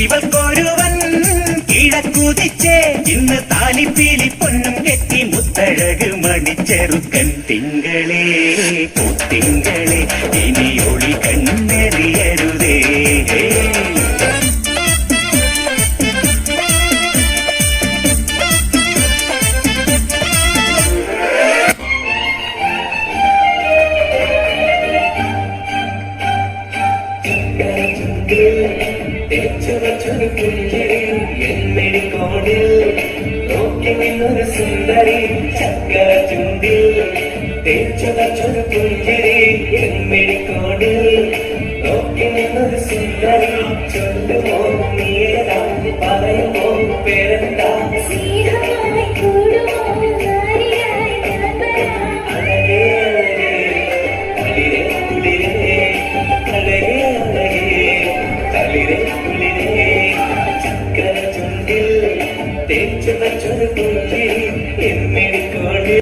ഇവൾക്കൊരുവൻ കിഴക്കുതിച്ചേ ഇന്ന് താലിപ്പീലി പൊന്നും കെട്ടി മുത്തഴക് മണിച്ചെറുക്കൻ തിങ്കളേ പൊത്തിങ്കളെ ഇനി ഒളി കണ്ണെറിയരുതേ സുന്ദരി ചക്കര ചുണ്ടിൽ തേച്ചുവച്ചൊരു പുഞ്ചിരി എമ്മിടിക്കോടിൽ നോക്കി നിന്നൊരു സുന്ദരി ചൊല്ലുമോ നീയേതാ പറയുമോ പേരെന്താ അഴകേ അഴകേ കുളിരേ അഴകേ അഴകേ തളിരേ കുളിരേ ചക്കര ചുണ്ടിൽ തേച്ചുവച്ചൊരു പുഞ്ചിരി എമ്മിടിക്കോടിൽ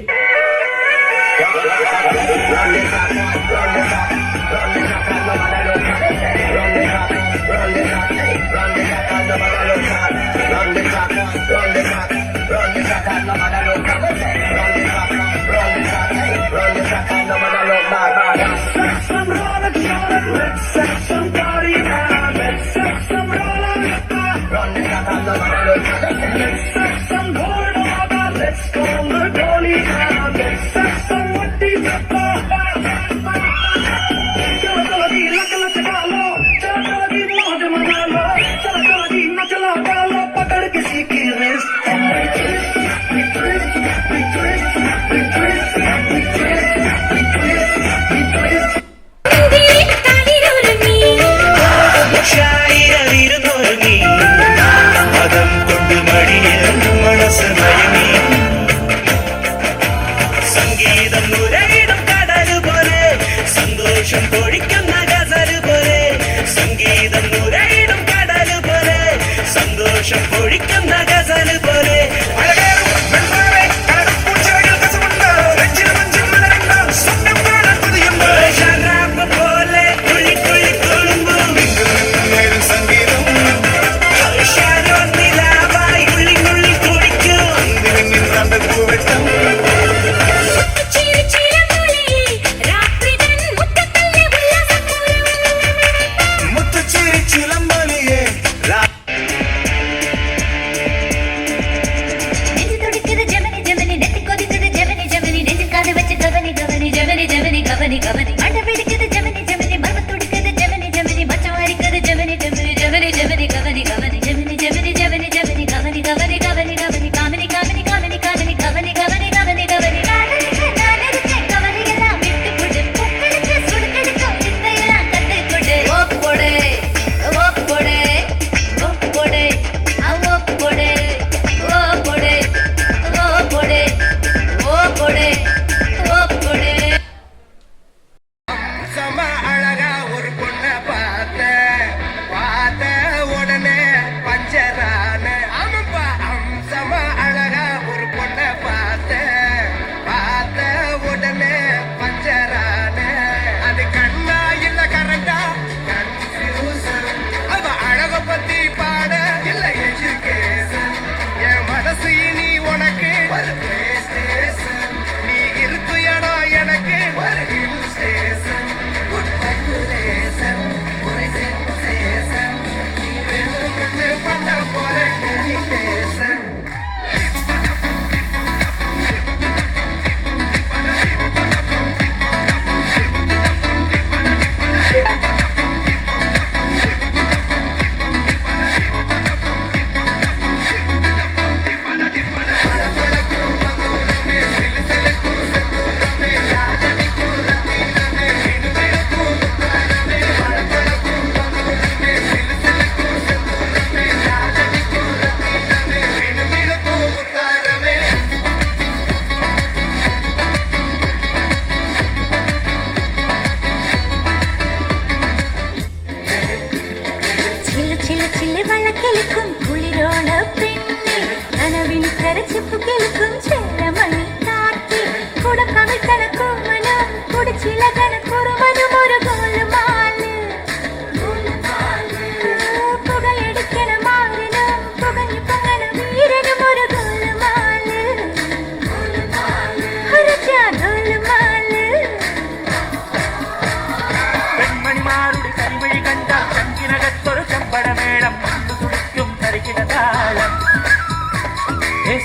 ചില്ല് വള്ളക്കിളിക്കും കുളിരോണ പെണ്ണെ കനവിൻ കരച്ചിപ്പ് കേൾക്കും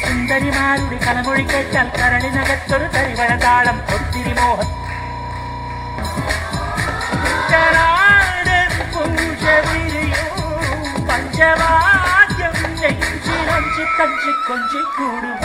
സുന്ദരിമാരുടെ കലമൊഴി കേട്ടാൽ കരളിനകത്തൊരു തരിവഴതാളം ഒത്തിരി മോഹം പഞ്ചവാദ്യം നെഞ്ചിലഞ്ചി കഞ്ചി കൊഞ്ചി കൂടും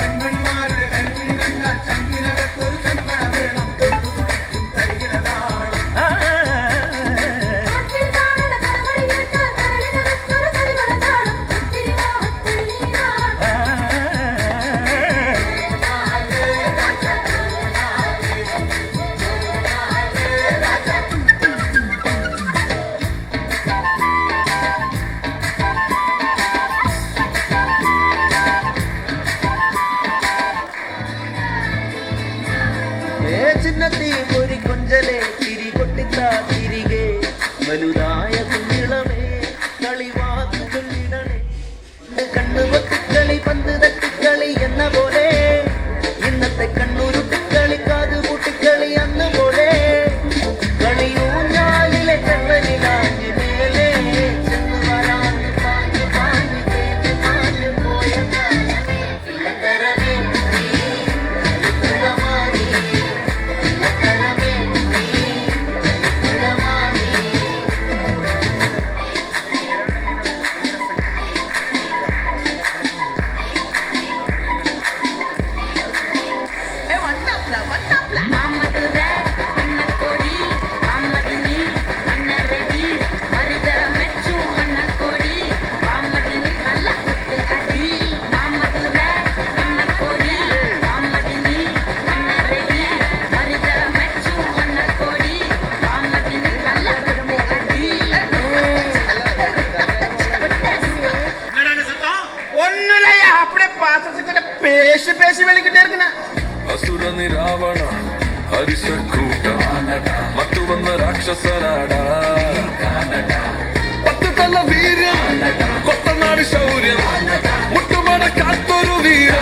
ചിന്നത്തി ഒരു കൊഞ്ചലെ തിരി കൊട്ടിത്ത തിരികെ വലുതായ കുഞ്ഞിളമേ കളിവാക്കു ചൊല്ലിടണേ കണ്ണു പൊത്തിക്കളി പന്ത് തട്ടിക്കളി എന്ന പോലെ ഇന്നത്തെ കണ്ണൂരുട്ടിക്കളി കാത് പൂട്ടിക്കളി അന്ന് പോലെ കളിയൂഞ്ഞാലിലെ കള്ളനിലാഞ്ഞു മേലെ ചെന്ന് വരാന്ന് പാഞ്ഞു പാഞ്ഞു കേട്ട് പാഞ്ഞു പോയ ಅಸುರ ನಿರಾವಣ ಹರಿಸ ಕೂಟ ಮತ್ತು ಬಂದ ರಾಕ್ಷಸರಾಡ ಪತ್ತುಕಲ್ಲ ವೀರ್ಯ ಕೊತ್ತನಾಡು ಶೌರ್ಯ ಮುಟ್ಟುಮಡ ಕಾತ್ತೊರು ವೀರ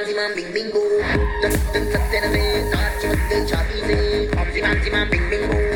Zimam bing bing boo, dun dun dun dun dun, dun dun dun dun, dun dun dun dun, bing bing boo.